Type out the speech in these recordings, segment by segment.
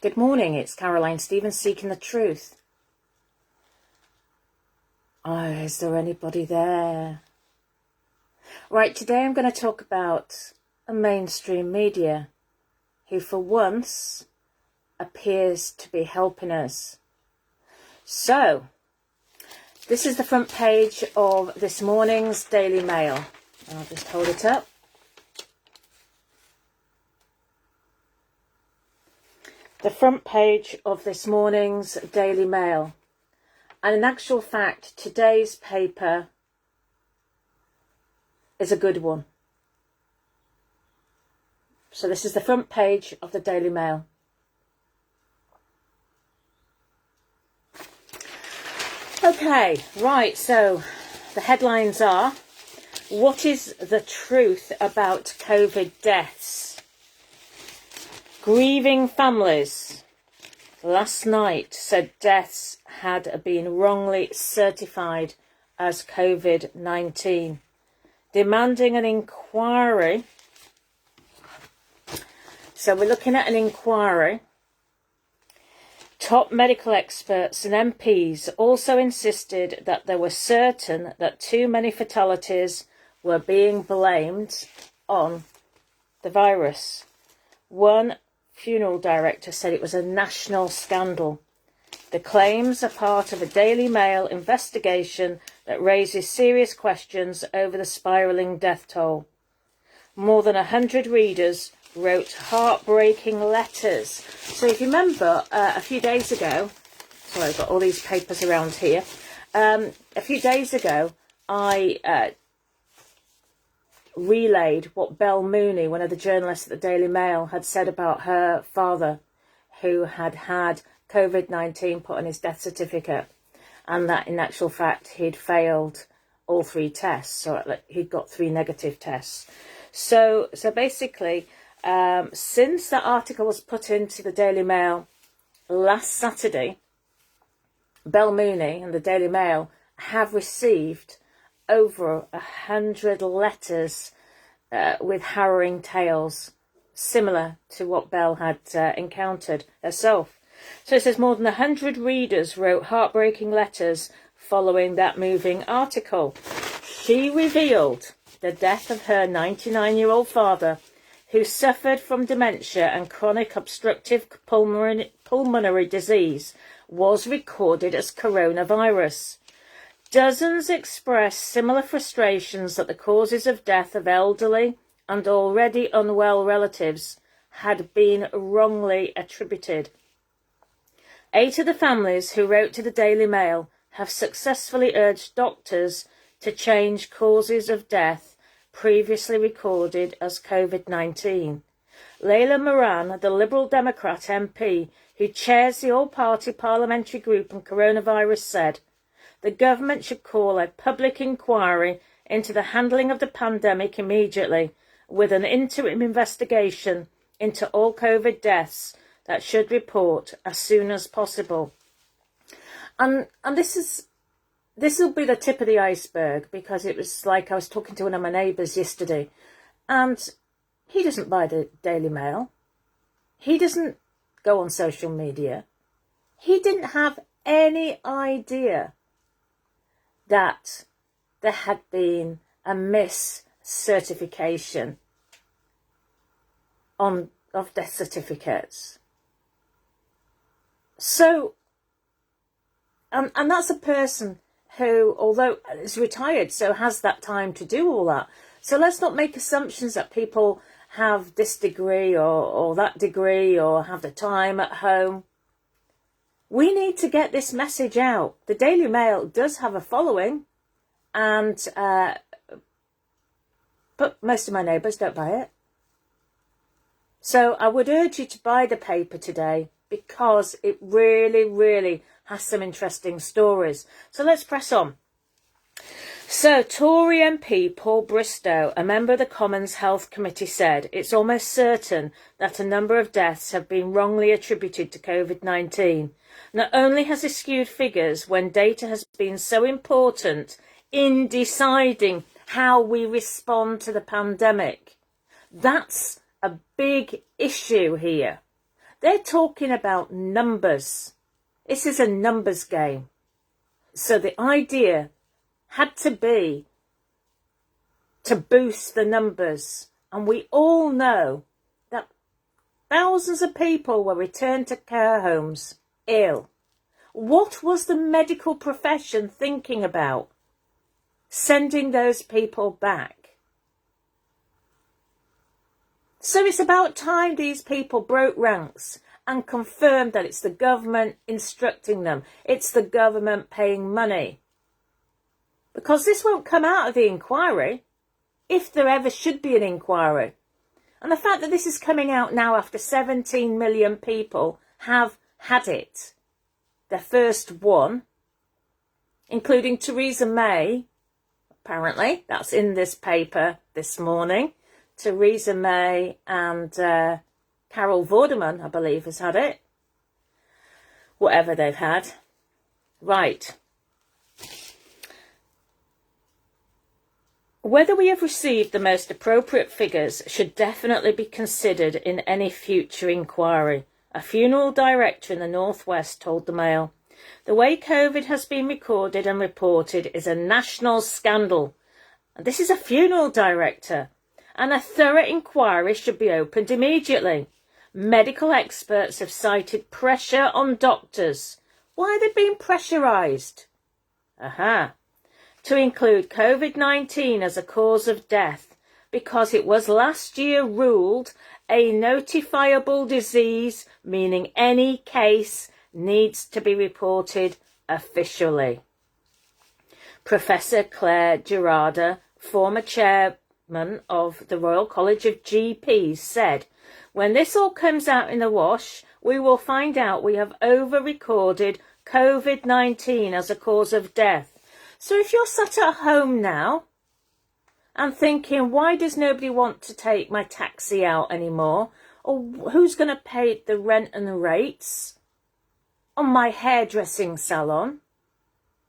Good morning, it's Caroline Stevens seeking the truth. Oh, is there anybody there? Right, today I'm going to talk about a mainstream media who for once appears to be helping us. So, this is the front page of this morning's Daily Mail. I'll just hold it up. The front page of this morning's Daily Mail. And in actual fact, today's paper is a good one. So this is the front page of the Daily Mail. Okay, right, so the headlines are, what is the truth about COVID deaths? Grieving families last night said deaths had been wrongly certified as COVID-19, demanding an inquiry. So we're looking at an inquiry. Top medical experts and MPs also insisted that they were certain that too many fatalities were being blamed on the virus. One funeral director said it was a national scandal. The claims are part of a Daily Mail investigation that raises serious questions over the spiralling death toll. More than 100 readers wrote heartbreaking letters. So if you remember, a few days ago, sorry, I've got all these papers around here. A few days ago, I relayed what Belle Mooney, one of the journalists at the Daily Mail, had said about her father who had had COVID-19 put on his death certificate, and that in actual fact he'd failed all 3 tests, so he'd got 3 negative tests. So basically, since that article was put into the Daily Mail last Saturday, Belle Mooney and the Daily Mail have received over 100 letters with harrowing tales, similar to what Belle had encountered herself. So it says more than 100 readers wrote heartbreaking letters following that moving article. She revealed the death of her 99-year-old father, who suffered from dementia and chronic obstructive pulmonary disease, was recorded as coronavirus. Dozens expressed similar frustrations that the causes of death of elderly and already unwell relatives had been wrongly attributed. 8 of the families who wrote to the Daily Mail have successfully urged doctors to change causes of death previously recorded as COVID-19. Layla Moran, the Liberal Democrat MP who chairs the all-party parliamentary group on coronavirus, said, the government should call a public inquiry into the handling of the pandemic immediately, with an interim investigation into all COVID deaths that should report as soon as possible. And this will be the tip of the iceberg, because it was like I was talking to one of my neighbours yesterday, and he doesn't buy the Daily Mail. He doesn't go on social media. He didn't have any idea that there had been a mis-certification of death certificates. So, and that's a person who, although is retired, so has that time to do all that. So let's not make assumptions that people have this degree or that degree or have the time at home. We need to get this message out. The Daily Mail does have a following, and but most of my neighbours don't buy it. So I would urge you to buy the paper today, because it really, really has some interesting stories. So let's press on. So Tory MP Paul Bristow, a member of the Commons Health Committee, said it's almost certain that a number of deaths have been wrongly attributed to COVID-19. Not only has this skewed figures when data has been so important in deciding how we respond to the pandemic. That's a big issue here. They're talking about numbers. This is a numbers game. So the idea had to be to boost the numbers. And we all know that thousands of people were returned to care homes ill. What was the medical profession thinking about sending those people back? So it's about time these people broke ranks and confirmed that it's the government instructing them. It's the government paying money. Because this won't come out of the inquiry, if there ever should be an inquiry. And the fact that this is coming out now after 17 million people have had it, their first one, including Theresa May, apparently, that's in this paper this morning. Theresa May and Carol Vorderman, I believe, has had it. Whatever they've had. Right. Whether we have received the most appropriate figures should definitely be considered in any future inquiry, a funeral director in the Northwest told the Mail. The way COVID has been recorded and reported is a national scandal. And this is a funeral director. And a thorough inquiry should be opened immediately. Medical experts have cited pressure on doctors. Why are they being pressurised? To include COVID-19 as a cause of death, because it was last year ruled a notifiable disease, meaning any case needs to be reported officially. Professor Claire Gerarda, former chairman of the Royal College of GPs, said, "When this all comes out in the wash, we will find out we have over-recorded COVID-19 as a cause of death." So if you're sat at home now and thinking, why does nobody want to take my taxi out anymore? Or who's going to pay the rent and the rates on my hairdressing salon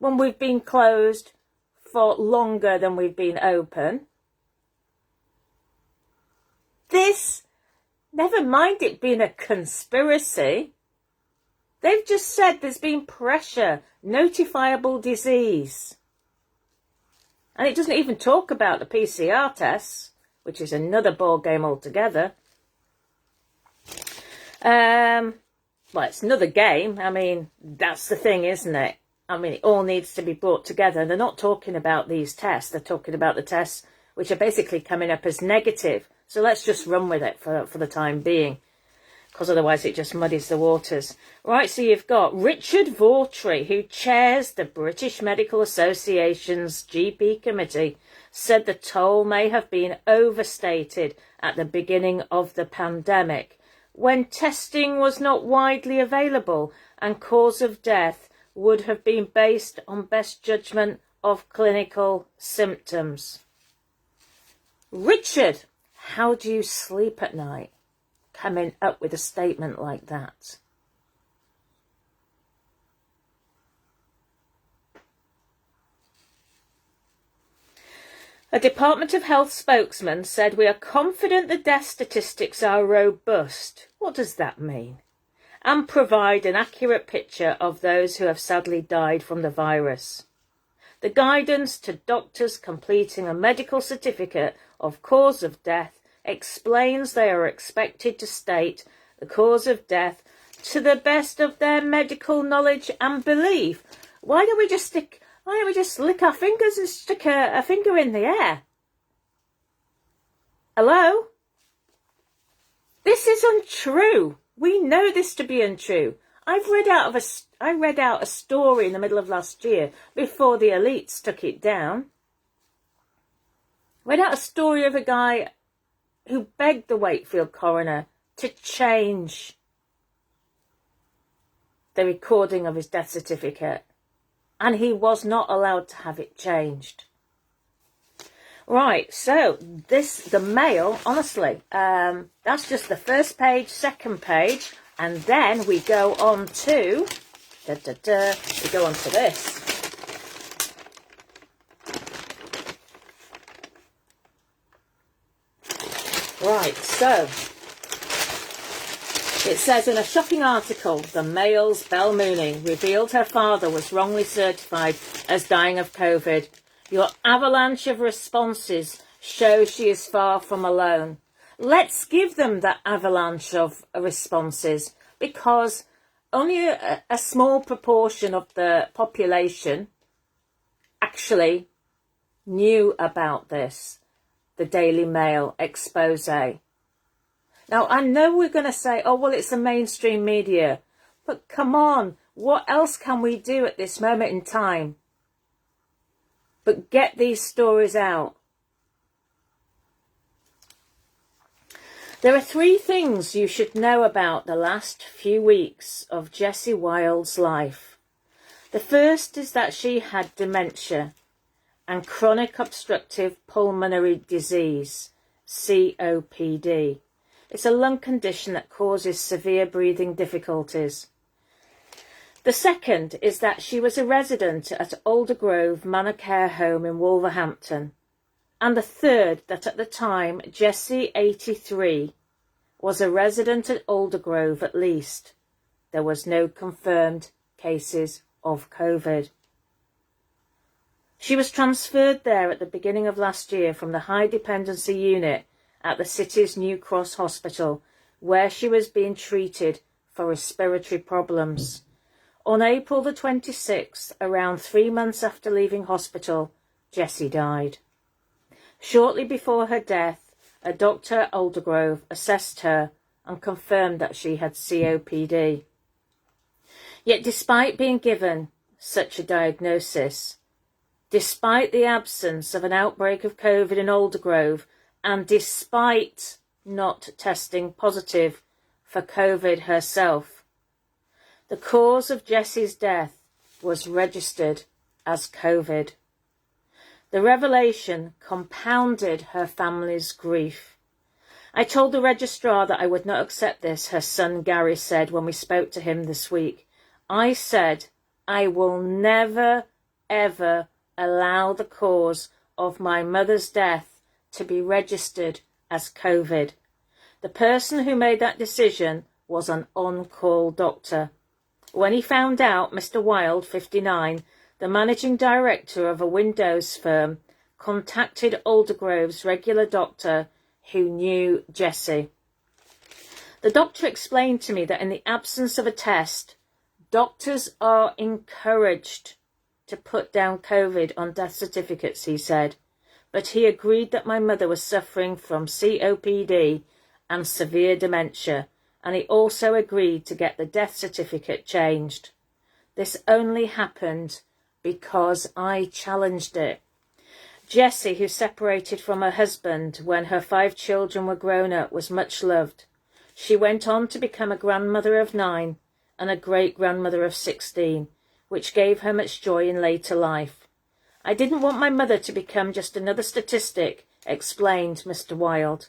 when we've been closed for longer than we've been open? This, never mind it being a conspiracy, they've just said there's been pressure, notifiable disease. And it doesn't even talk about the PCR tests, which is another ball game altogether. Well, it's another game. I mean, that's the thing, isn't it? I mean, it all needs to be brought together. They're not talking about these tests. They're talking about the tests which are basically coming up as negative. So let's just run with it for the time being, because otherwise it just muddies the waters. Right, so you've got Richard Vautry, who chairs the British Medical Association's GP committee, said the toll may have been overstated at the beginning of the pandemic, when testing was not widely available and cause of death would have been based on best judgment of clinical symptoms. Richard, how do you sleep at night, coming up with a statement like that? A Department of Health spokesman said, "We are confident the death statistics are robust." What does that mean? "And provide an accurate picture of those who have sadly died from the virus. The guidance to doctors completing a medical certificate of cause of death explains they are expected to state the cause of death to the best of their medical knowledge and belief." Why don't we just lick our fingers and stick a finger in the air? Hello? This is untrue. We know this to be untrue. I read out a story in the middle of last year before the elites took it down. Read out a story of a guy who begged the Wakefield coroner to change the recording of his death certificate, and he was not allowed to have it changed. Right, so the Mail, honestly, that's just the first page, second page, and then we go on to, we go on to this. Right, so It says in a shocking article, the Mail's Belle Mooney revealed her father was wrongly certified as dying of COVID. Your avalanche of responses shows she is far from alone. Let's give them that avalanche of responses, because only a small proportion of the population actually knew about this, the Daily Mail expose. Now, I know we're going to say, oh, well, it's the mainstream media. But come on, what else can we do at this moment in time but get these stories out? There are 3 things you should know about the last few weeks of Jessie Wild's life. The first is that she had dementia and chronic obstructive pulmonary disease, COPD. It's a lung condition that causes severe breathing difficulties. The second is that she was a resident at Aldergrove Manor Care Home in Wolverhampton. And the third, that at the time, Jessie, 83, was a resident at Aldergrove at least. There was no confirmed cases of COVID. She was transferred there at the beginning of last year from the high dependency unit at the city's New Cross Hospital, where she was being treated for respiratory problems. On April the 26th, around 3 months after leaving hospital, Jessie died. Shortly before her death, a doctor at Aldergrove assessed her and confirmed that she had COPD. Yet despite being given such a diagnosis, despite the absence of an outbreak of COVID in Aldergrove, and despite not testing positive for COVID herself, the cause of Jessie's death was registered as COVID. The revelation compounded her family's grief. I told the registrar that I would not accept this, her son Gary said when we spoke to him this week. I said, I will never, ever allow the cause of my mother's death to be registered as COVID. The person who made that decision was an on-call doctor. When he found out, Mr. Wild, 59, the managing director of a Windows firm, contacted Aldergrove's regular doctor who knew Jessie. The doctor explained to me that in the absence of a test, doctors are encouraged to put down COVID on death certificates, he said. But he agreed that my mother was suffering from COPD and severe dementia, and he also agreed to get the death certificate changed. This only happened because I challenged it. Jessie, who separated from her husband when her 5 children were grown up, was much loved. She went on to become a grandmother of 9 and a great-grandmother of 16, which gave her much joy in later life. I didn't want my mother to become just another statistic, explained Mr. Wild.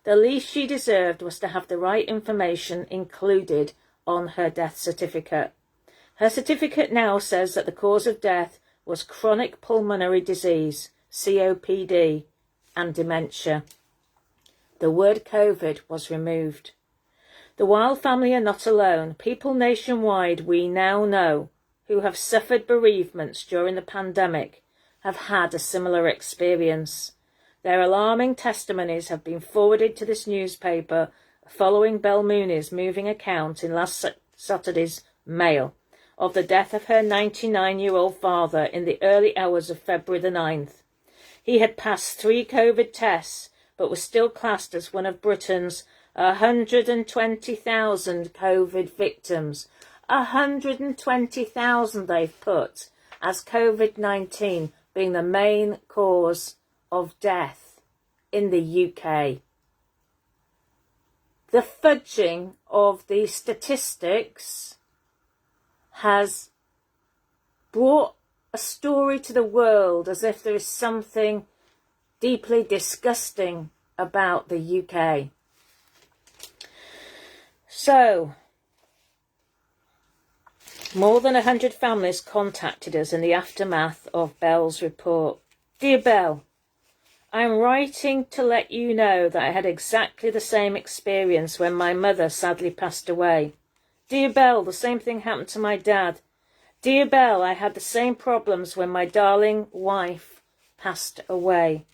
The least she deserved was to have the right information included on her death certificate. Her certificate now says that the cause of death was chronic pulmonary disease, COPD, and dementia. The word COVID was removed. The Wild family are not alone. People nationwide, we now know, who have suffered bereavements during the pandemic have had a similar experience. Their alarming testimonies have been forwarded to this newspaper following Belle Mooney's moving account in last Saturday's Mail of the death of her 99-year-old father in the early hours of February the 9th. He had passed 3 COVID tests, but was still classed as one of Britain's 120,000 COVID victims. 120,000 they've put as COVID-19 being the main cause of death in the UK. The fudging of the statistics has brought a story to the world as if there is something deeply disgusting about the UK. So, more than 100 families contacted us in the aftermath of Belle's report. Dear Belle, I'm writing to let you know that I had exactly the same experience when my mother sadly passed away. Dear Belle, the same thing happened to my dad. Dear Belle, I had the same problems when my darling wife passed away.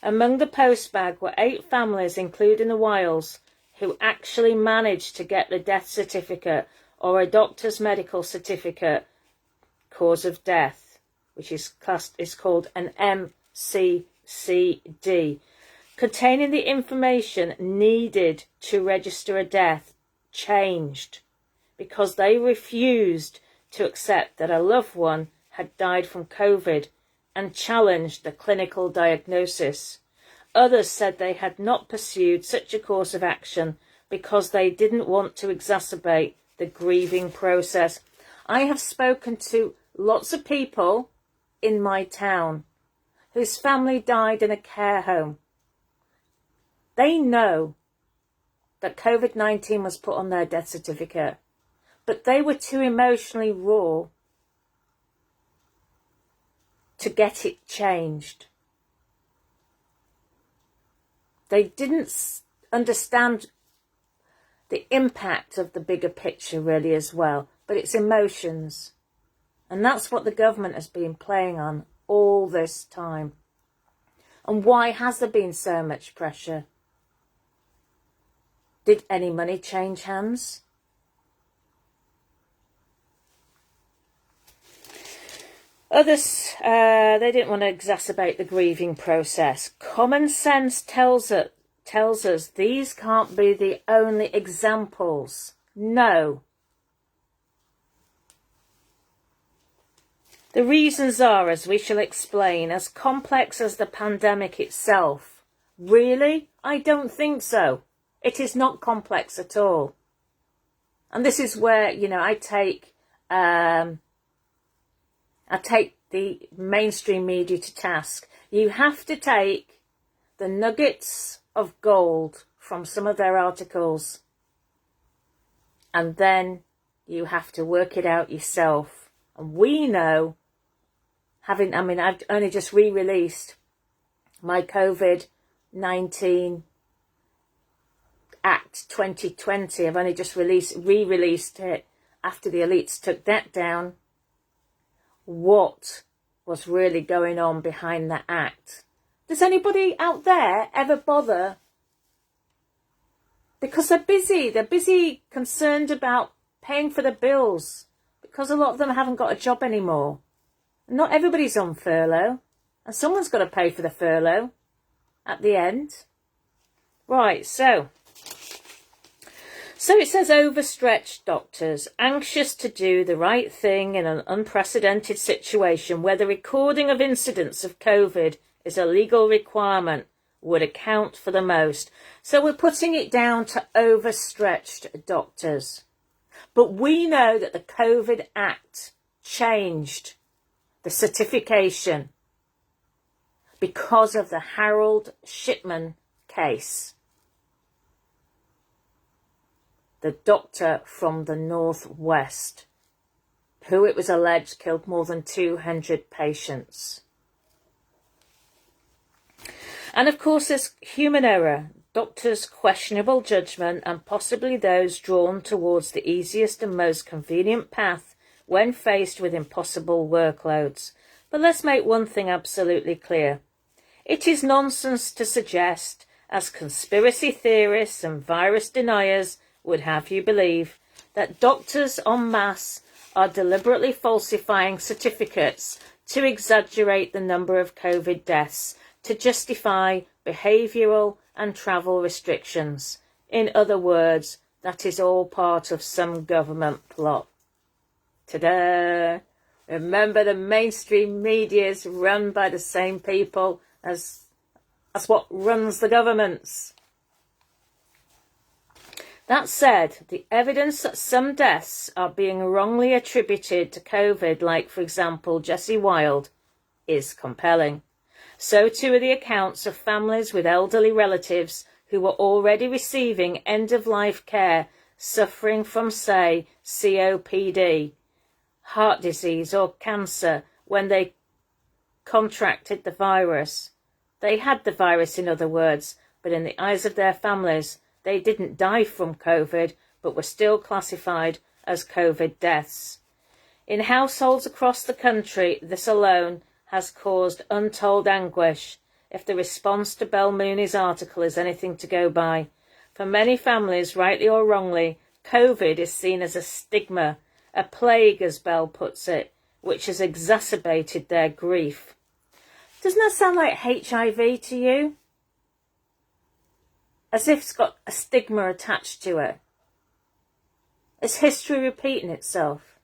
Among the postbag were 8 families, including the Wiles, who actually managed to get the death certificate or a doctor's medical certificate, cause of death, which is called an MCCD, containing the information needed to register a death, changed because they refused to accept that a loved one had died from COVID and challenged the clinical diagnosis. Others said they had not pursued such a course of action because they didn't want to exacerbate the grieving process. I have spoken to lots of people in my town whose family died in a care home. They know that COVID-19 was put on their death certificate, but they were too emotionally raw to get it changed. They didn't understand the impact of the bigger picture really as well, but it's emotions. And that's what the government has been playing on all this time. And why has there been so much pressure? Did any money change hands? Others, they didn't want to exacerbate the grieving process. Common sense tells us these can't be the only examples. No. The reasons are, as we shall explain, as complex as the pandemic itself. Really? I don't think so. It is not complex at all. And this is where, I take the mainstream media to task. You have to take the nuggets of gold from some of their articles, and then you have to work it out yourself. And we know, I've only just re-released my COVID-19 Act 2020. I've only just re-released it after the elites took that down. What was really going on behind that act? Does anybody out there ever bother? Because they're busy concerned about paying for the bills, because a lot of them haven't got a job anymore. Not everybody's on furlough, and someone's got to pay for the furlough at the end. Right, so it says overstretched doctors, anxious to do the right thing in an unprecedented situation where the recording of incidents of COVID is a legal requirement, would account for the most. So we're putting it down to overstretched doctors. But we know that the COVID Act changed the certification because of the Harold Shipman case. The doctor from the Northwest, who it was alleged killed more than 200 patients. And of course there's human error, doctors' questionable judgment, and possibly those drawn towards the easiest and most convenient path when faced with impossible workloads. But let's make one thing absolutely clear. It is nonsense to suggest, as conspiracy theorists and virus deniers would have you believe, that doctors en masse are deliberately falsifying certificates to exaggerate the number of COVID deaths to justify behavioural and travel restrictions. In other words, that is all part of some government plot. Ta-da! Remember, the mainstream media is run by the same people as what runs the governments. That said, the evidence that some deaths are being wrongly attributed to COVID, like for example Jessie Wild, is compelling. So too are the accounts of families with elderly relatives who were already receiving end-of-life care, suffering from, say, COPD, heart disease or cancer when they contracted the virus. They had the virus, in other words, but in the eyes of their families, they didn't die from COVID, but were still classified as COVID deaths. In households across the country, this alone has caused untold anguish, if the response to Bel Mooney's article is anything to go by. For many families, rightly or wrongly, COVID is seen as a stigma, a plague, as Bel puts it, which has exacerbated their grief. Doesn't that sound like HIV to you? As if it's got a stigma attached to it. Is history repeating itself?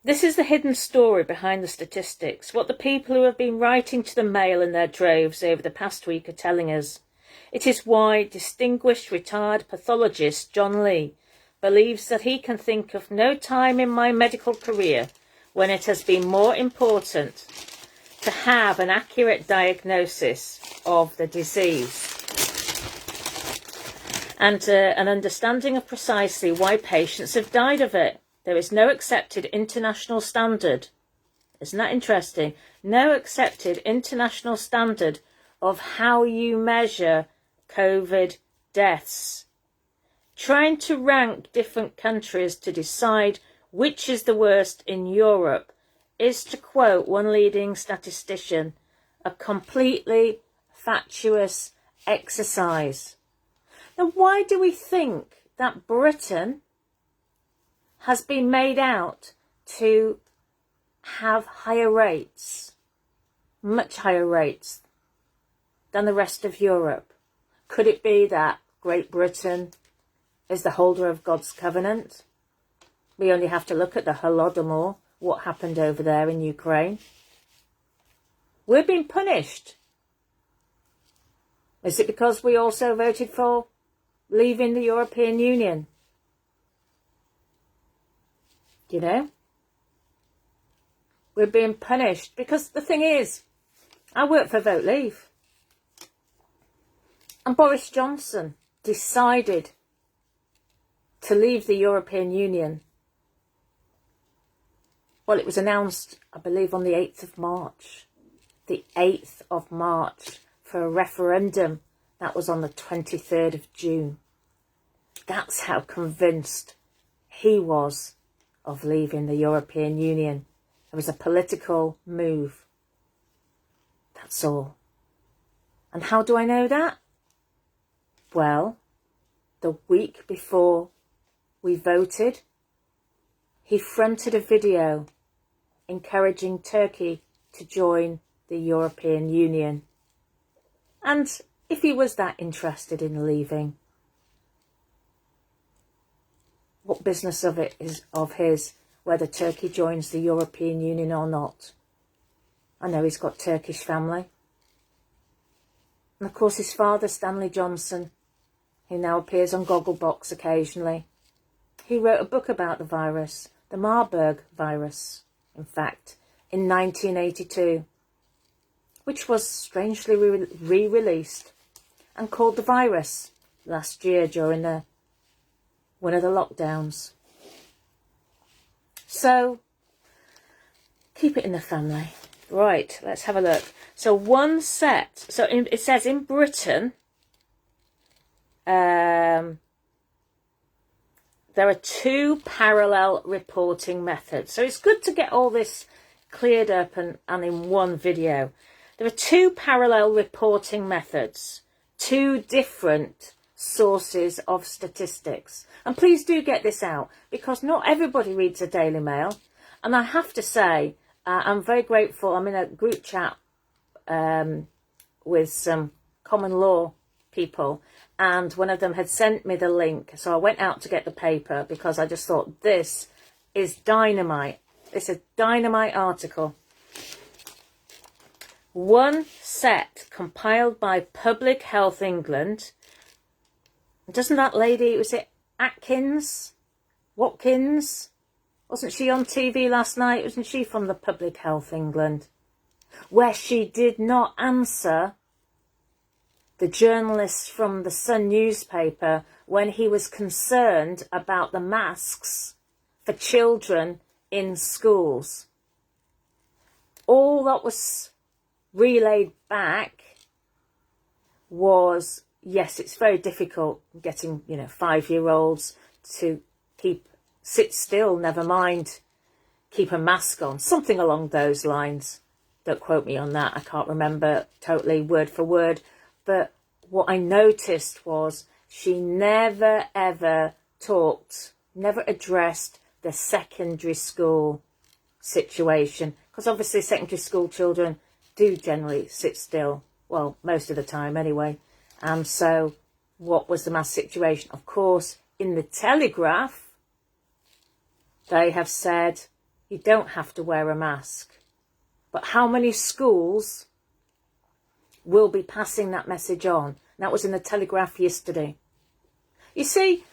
This is the hidden story behind the statistics, what the people who have been writing to the Mail in their droves over the past week are telling us. It is why distinguished retired pathologist John Lee believes that he can think of no time in my medical career when it has been more important to have an accurate diagnosis of the disease and an understanding of precisely why patients have died of it. There is no accepted international standard. Isn't that interesting? No accepted international standard of how you measure COVID deaths. Trying to rank different countries to decide which is the worst in Europe is, to quote one leading statistician, a completely fatuous exercise. Now, why do we think that Britain has been made out to have higher rates, much higher rates than the rest of Europe? Could it be that Great Britain is the holder of God's covenant? We only have to look at the Holodomor, what happened over there in Ukraine. We're being punished. Is it because we also voted for leaving the European Union? You know? We're being punished because the thing is, I work for Vote Leave. And Boris Johnson decided to leave the European Union. Well, it was announced, I believe, on the 8th of March. The 8th of March for a referendum that was on the 23rd of June. That's how convinced he was of leaving the European Union. It was a political move. That's all. And how do I know that? Well, the week before we voted, he fronted a video encouraging Turkey to join the European Union. And if he was that interested in leaving, what business of it is of his whether Turkey joins the European Union or not? I know he's got Turkish family. And of course his father, Stanley Johnson, who now appears on Gogglebox occasionally, he wrote a book about the virus, the Marburg virus, in fact, in 1982, which was strangely re-released and called The Virus last year during one of the lockdowns. So, keep it in the family. Right, let's have a look. So it says in Britain, there are two parallel reporting methods. So it's good to get all this cleared up and in one video. There are two parallel reporting methods, two different sources of statistics. And please do get this out, because not everybody reads the Daily Mail. And I have to say, I'm very grateful. I'm in a group chat with some common law people, and one of them had sent me the link. So I went out to get the paper because I just thought, this is dynamite. It's a dynamite article. One set compiled by Public Health England. Doesn't that lady, was it Watkins? Wasn't she on TV last night? Wasn't she from the Public Health England? Where she did not answer the journalist from the Sun newspaper when he was concerned about the masks for children in schools. all that was relayed back was, yes, it's very difficult getting, 5-year-olds to sit still, never mind keep a mask on, something along those lines. Don't quote me on that, I can't remember totally word for word, but what I noticed was she never ever never addressed the secondary school situation, because obviously secondary school children do generally sit still, well, most of the time anyway. So what was the mask situation? Of course, in the Telegraph, they have said you don't have to wear a mask. But how many schools will be passing that message on? That was in the Telegraph yesterday. You see,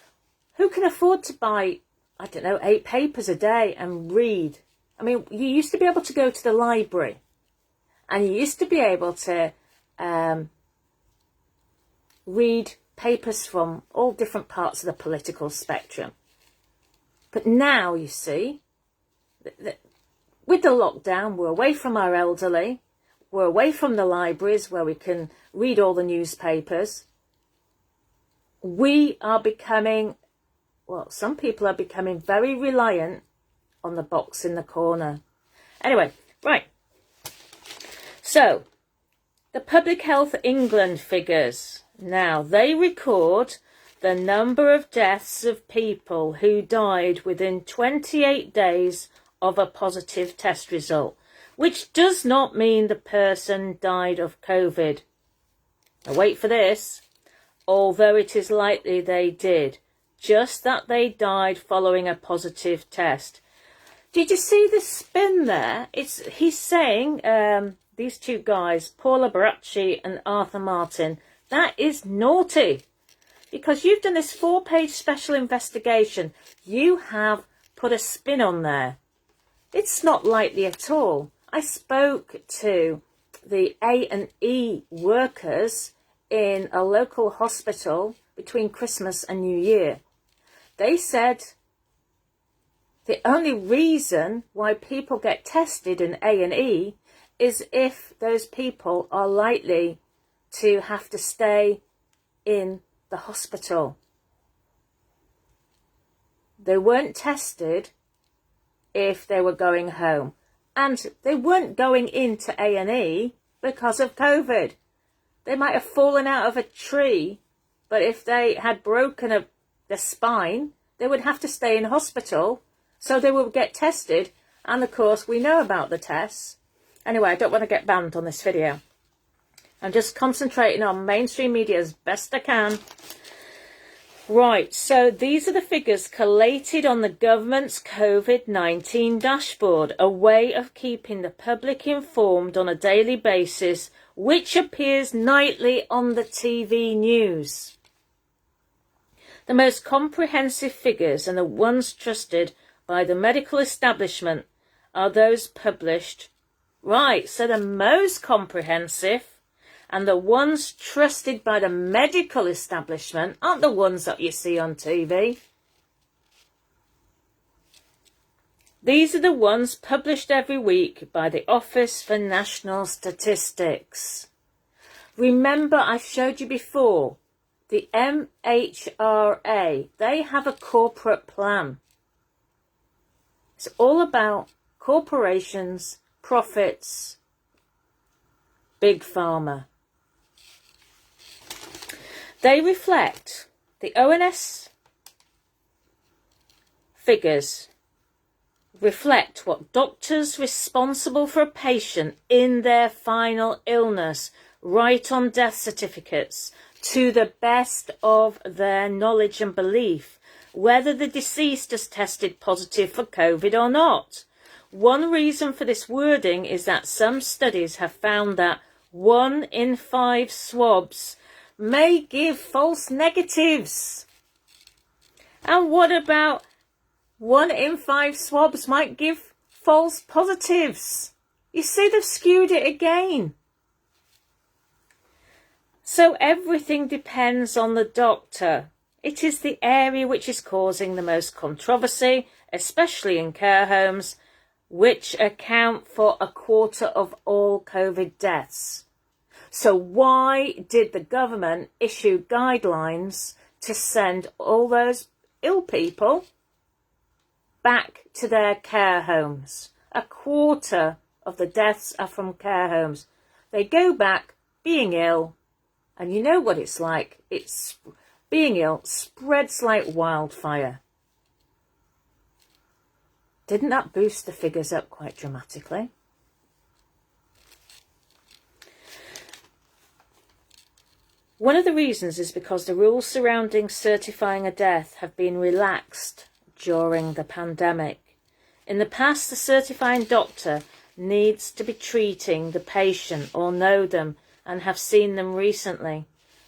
who can afford to buy, 8 papers a day and read? I mean, you used to be able to go to the library and you used to be able to read papers from all different parts of the political spectrum. But now, you see, with the lockdown, we're away from our elderly, we're away from the libraries where we can read all the newspapers. We are becoming, some people are becoming very reliant on the box in the corner. Anyway, right. So, the Public Health England figures. Now, they record the number of deaths of people who died within 28 days of a positive test result, which does not mean the person died of COVID. Now, wait for this. Although it is likely they did, just that they died following a positive test. Did you see the spin there? He's saying, these two guys, Paula Baracci and Arthur Martin, that is naughty. Because you've done this 4-page special investigation. You have put a spin on there. It's not likely at all. I spoke to the A&E workers in a local hospital between Christmas and New Year. They said the only reason why people get tested in A&E is if those people are likely to have to stay in the hospital. They weren't tested if they were going home. And they weren't going into A&E because of COVID. They might have fallen out of a tree, but if they had broken their spine, they would have to stay in hospital, so they would get tested. And of course, we know about the tests. Anyway, I don't want to get banned on this video. I'm just concentrating on mainstream media as best I can. Right, so these are the figures collated on the government's COVID-19 dashboard, a way of keeping the public informed on a daily basis, which appears nightly on the TV news. The most comprehensive figures and the ones trusted by the medical establishment are those published. Right, so the most comprehensive and the ones trusted by the medical establishment aren't the ones that you see on TV. These are the ones published every week by the Office for National Statistics. Remember, I showed you before, the MHRA, they have a corporate plan. It's all about corporations, profits, big pharma. They reflect the ONS figures reflect what doctors responsible for a patient in their final illness write on death certificates to the best of their knowledge and belief, whether the deceased has tested positive for COVID or not. One reason for this wording is that some studies have found that 1 in 5 swabs may give false negatives. And what about 1 in 5 swabs might give false positives? You see, they've skewed it again. So everything depends on the doctor. It is the area which is causing the most controversy, especially in care homes, which account for 1/4 of all COVID deaths. So why did the government issue guidelines to send all those ill people back to their care homes? 1/4 of the deaths are from care homes. They go back being ill, and you know what it's like. It's being ill spreads like wildfire. Didn't that boost the figures up quite dramatically? One of the reasons is because the rules surrounding certifying a death have been relaxed during the pandemic. In the past, the certifying doctor needs to be treating the patient or know them and have seen them recently.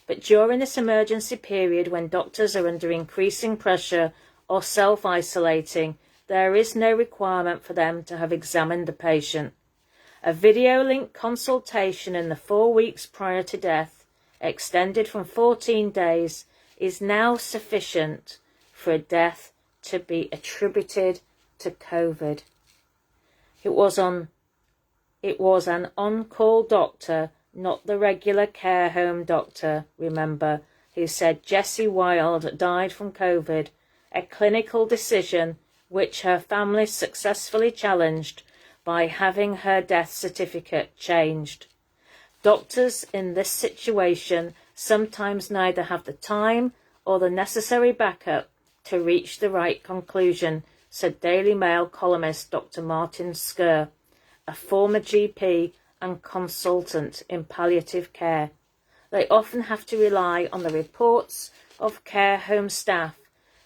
But during this emergency period, when doctors are under increasing pressure or self-isolating, there is no requirement for them to have examined the patient. A video link consultation in the 4 weeks prior to death, extended from 14 days, is now sufficient for a death to be attributed to COVID. It was an on-call doctor, not the regular care home doctor, remember, who said Jessie Wild died from COVID, a clinical decision which her family successfully challenged by having her death certificate changed. Doctors in this situation sometimes neither have the time or the necessary backup to reach the right conclusion, said Daily Mail columnist Dr. Martin Skur, a former GP and consultant in palliative care. They often have to rely on the reports of care home staff,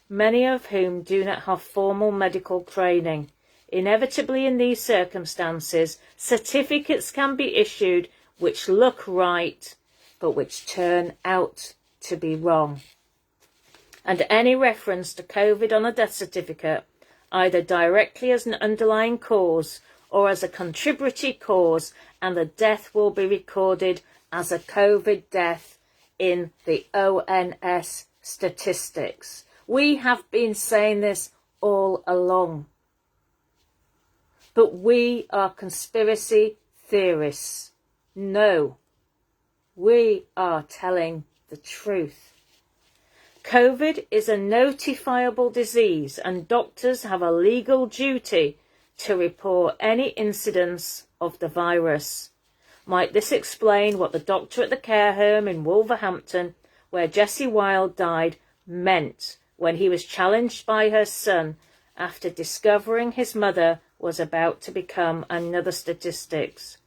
many of whom do not have formal medical training. Inevitably, in these circumstances, certificates can be issued which look right, but which turn out to be wrong. And any reference to COVID on a death certificate, either directly as an underlying cause or as a contributory cause, and the death will be recorded as a COVID death in the ONS statistics. We have been saying this all along. But we are conspiracy theorists. No, we are telling the truth. COVID is a notifiable disease, and doctors have a legal duty to report any incidence of the virus. Might this explain what the doctor at the care home in Wolverhampton, where Jessie Wild died, meant when he was challenged by her son after discovering his mother was about to become another statistic?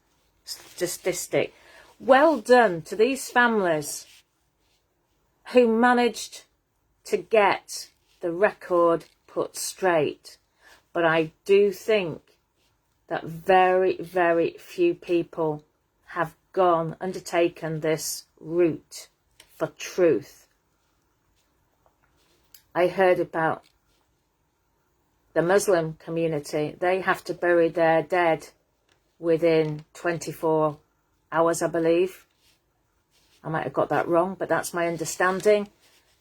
Well done to these families who managed to get the record put straight. But I do think that very, very few people have undertaken this route for truth. I heard about the Muslim community. They have to bury their dead within 24 hours, I believe. I might have got that wrong, but that's my understanding.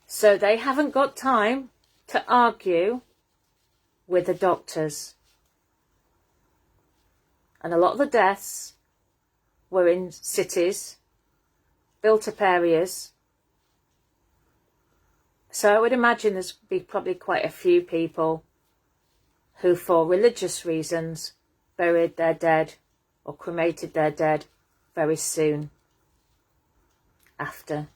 So they haven't got time to argue with the doctors. And a lot of the deaths were in cities, built-up areas. So I would imagine there's be probably quite a few people who, for religious reasons, buried their dead or cremated their dead very soon after.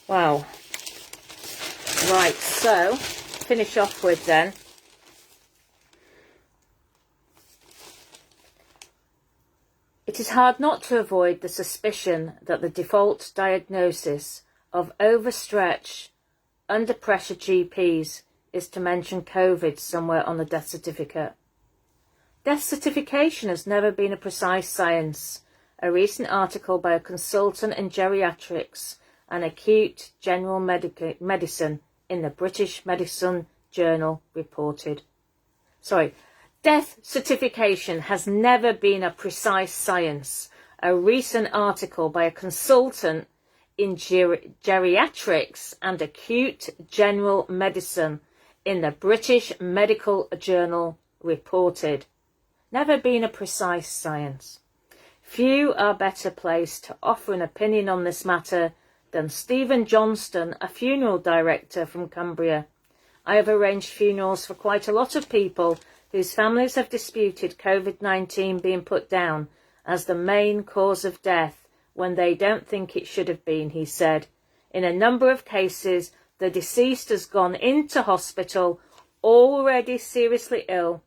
Wow. Right, so finish off with then. It is hard not to avoid the suspicion that the default diagnosis of overstretched, under pressure GPs is to mention COVID somewhere on the death certificate. Death certification has never been a precise science. A recent article by a consultant in geriatrics and acute general medicine in the British Medicine Journal reported. Death certification has never been a precise science. A recent article by a consultant in geriatrics and acute general medicine in the British Medical Journal reported. Never been a precise science. Few are better placed to offer an opinion on this matter than Stephen Johnston, a funeral director from Cumbria. I have arranged funerals for quite a lot of people whose families have disputed COVID-19 being put down as the main cause of death when they don't think it should have been, he said. In a number of cases, the deceased has gone into hospital already seriously ill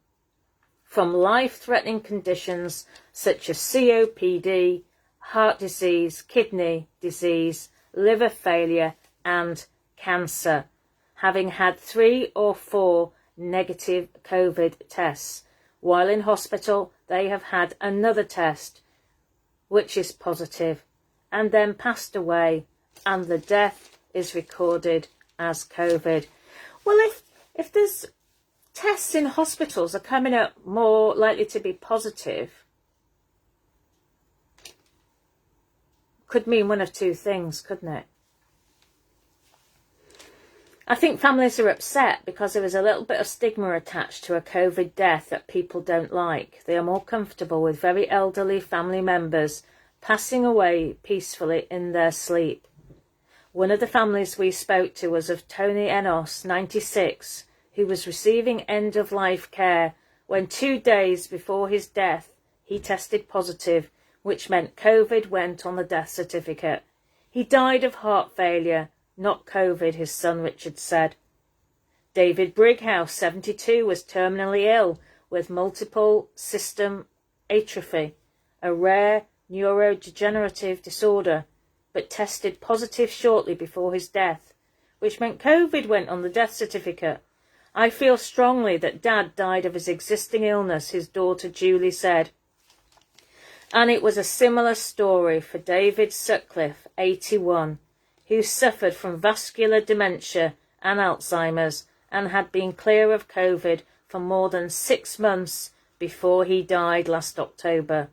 from life-threatening conditions such as COPD, heart disease, kidney disease, liver failure and cancer, having had 3 or 4 negative COVID tests. While in hospital, they have had another test, which is positive, and then passed away, and the death is recorded as COVID. Well, if there's tests in hospitals are coming up more likely to be positive, could mean one of two things, couldn't it? I think families are upset because there is a little bit of stigma attached to a COVID death that people don't like. They are more comfortable with very elderly family members passing away peacefully in their sleep. One of the families we spoke to was of Tony Enos, 96, who was receiving end-of-life care when 2 days before his death he tested positive, which meant COVID went on the death certificate. He died of heart failure, not COVID, his son Richard said. David Brighouse, 72, was terminally ill with multiple system atrophy, a rare neurodegenerative disorder, but tested positive shortly before his death, which meant COVID went on the death certificate. I feel strongly that Dad died of his existing illness, his daughter Julie said. And it was a similar story for David Sutcliffe, 81, who suffered from vascular dementia and Alzheimer's and had been clear of COVID for more than 6 months before he died last October.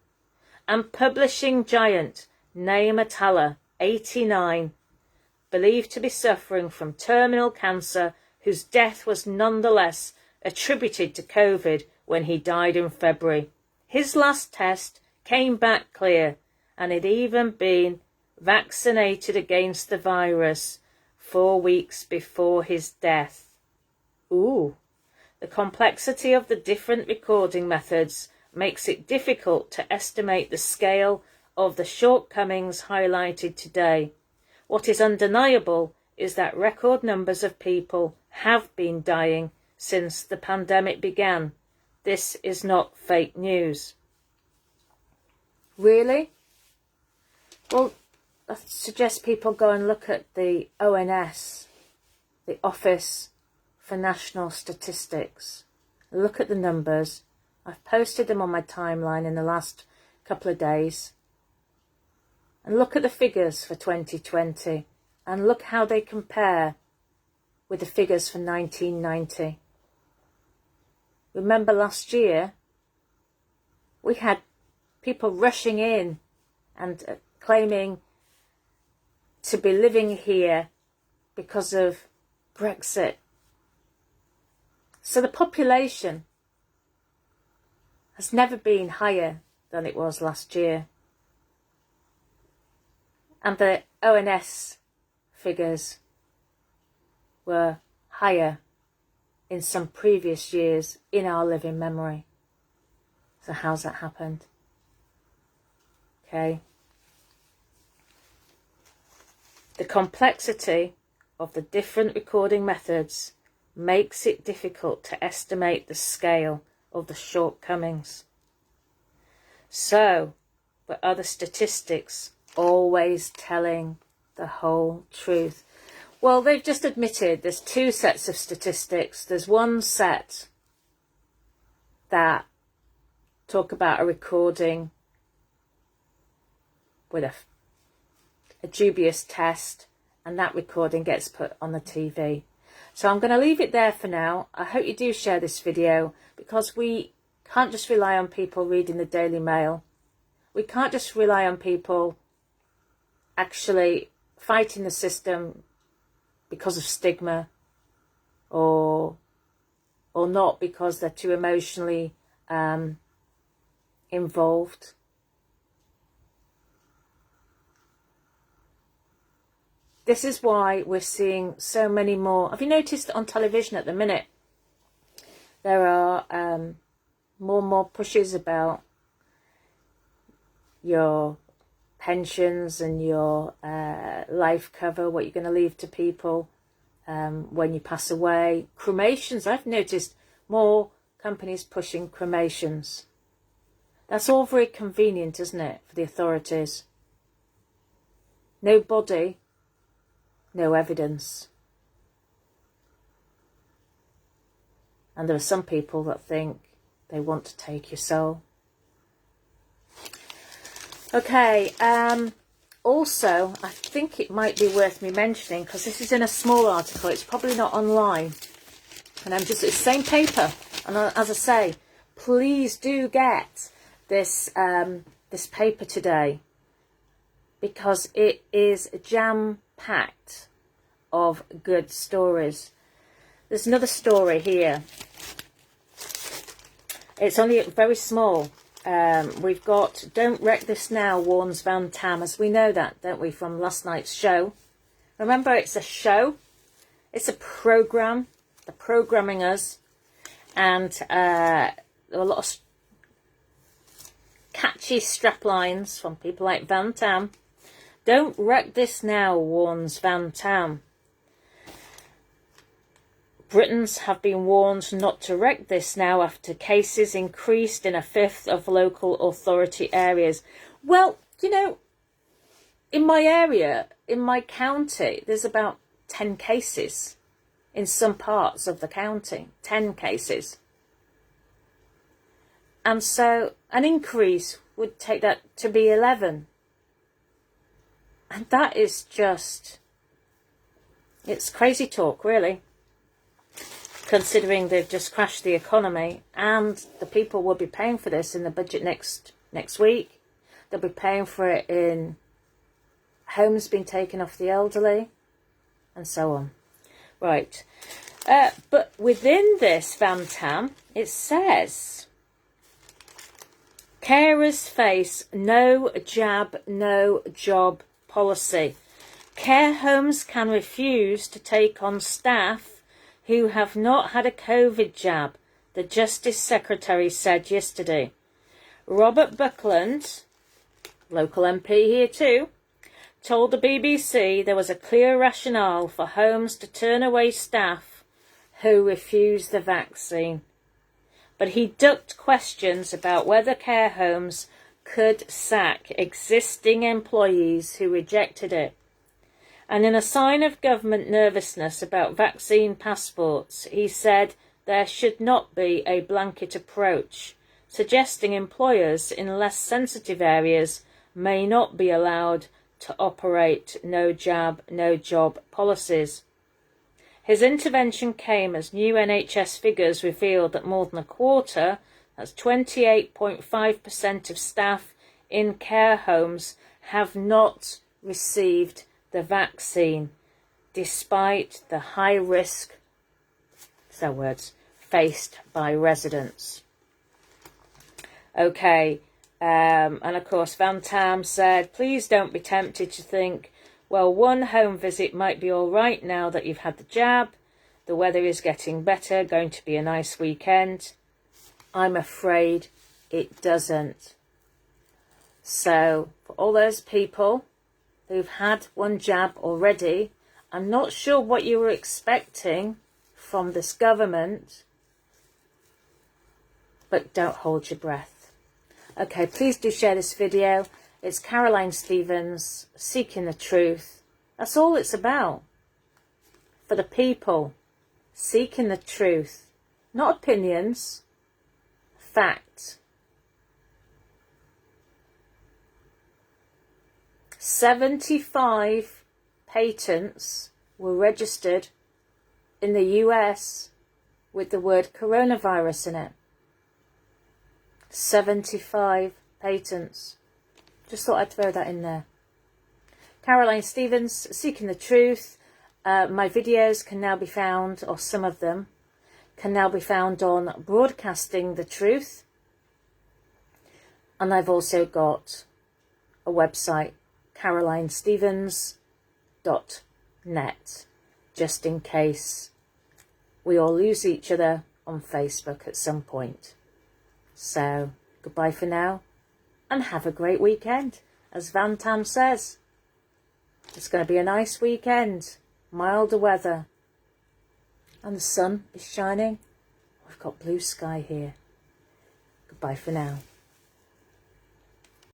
And publishing giant Naim Atallah, 89, believed to be suffering from terminal cancer, whose death was nonetheless attributed to COVID when he died in February. His last test came back clear, and had even been vaccinated against the virus 4 weeks before his death. Ooh, the complexity of the different recording methods makes it difficult to estimate the scale of the shortcomings highlighted today. What is undeniable is that record numbers of people have been dying since the pandemic began. This is not fake news. Really? Well, I suggest people go and look at the ONS, the Office for National Statistics. Look at the numbers. I've posted them on my timeline in the last couple of days. And look at the figures for 2020 and look how they compare with the figures for 1990. Remember last year, we had people rushing in and claiming to be living here because of Brexit. So the population has never been higher than it was last year. And the ONS figures were higher in some previous years in our living memory. So how's that happened? Okay. The complexity of the different recording methods makes it difficult to estimate the scale of the shortcomings. So, but are the statistics always telling the whole truth? Well, they've just admitted there's 2 sets of statistics. There's one set that talk about a recording with a dubious test, and that recording gets put on the TV. So I'm going to leave it there for now. I hope you do share this video, because we can't just rely on people reading the Daily Mail. We can't just rely on people actually fighting the system because of stigma or or not because they're too emotionally involved. This is why we're seeing so many more. Have you noticed on television at the minute there are more and more pushes about your pensions and your life cover, what you're going to leave to people when you pass away. Cremations, I've noticed more companies pushing cremations. That's all very convenient, isn't it, for the authorities? No body, no evidence. And there are some people that think they want to take your soul. Okay, also, I think it might be worth me mentioning, because this is in a small article, it's probably not online, and it's the same paper, and as I say, please do get this this paper today, because it is jam-packed of good stories. There's another story here. It's only very small. We've got "Don't Wreck This Now," warns Van Tam, as we know that, don't we, from last night's show. Remember, it's a show, it's a program, they're programming us, and there are a lot of catchy straplines from people like Van Tam. "Don't wreck this now," warns Van Tam. Britons have been warned not to wreck this now after cases increased in a fifth of local authority areas. Well, you know, in my area, in my county, there's about 10 cases in some parts of the county. 10 cases. And so an increase would take that to be 11. And that is just, it's crazy talk, really. Considering they've just crashed the economy, and the people will be paying for this in the budget next week. They'll be paying for it in homes being taken off the elderly, and so on. Right. But within this, Van Tam, it says, carers face no jab, no job policy. Care homes can refuse to take on staff who have not had a COVID jab, the Justice Secretary said yesterday. Robert Buckland, local MP here too, told the BBC there was a clear rationale for homes to turn away staff who refuse the vaccine. But he ducked questions about whether care homes could sack existing employees who rejected it. And in a sign of government nervousness about vaccine passports, he said there should not be a blanket approach, suggesting employers in less sensitive areas may not be allowed to operate no jab, no job policies. His intervention came as new NHS figures revealed that more than a quarter, that's 28.5% of staff in care homes, have not received the vaccine, despite the high risk, faced by residents. Okay, and of course Van Tam said, please don't be tempted to think, well, one home visit might be all right now that you've had the jab, the weather is getting better, going to be a nice weekend. I'm afraid it doesn't. So, for all those people who've had one jab already, I'm not sure what you were expecting from this government, but don't hold your breath. Okay, please do share this video. It's Caroline Stephens, Seeking the Truth. That's all it's about. For the people, seeking the truth. Not opinions, fact. 75 patents were registered in the US with the word coronavirus in it. 75 patents. Just thought I'd throw that in there. Caroline Stephens, Seeking the Truth. My videos can now be found, or some of them, can now be found on Broadcasting the Truth. And I've also got a website, carolinestevens.net, just in case we all lose each other on Facebook at some point. So, goodbye for now, and have a great weekend. As Van Tam says, it's going to be a nice weekend, milder weather, and the sun is shining. We've got blue sky here. Goodbye for now.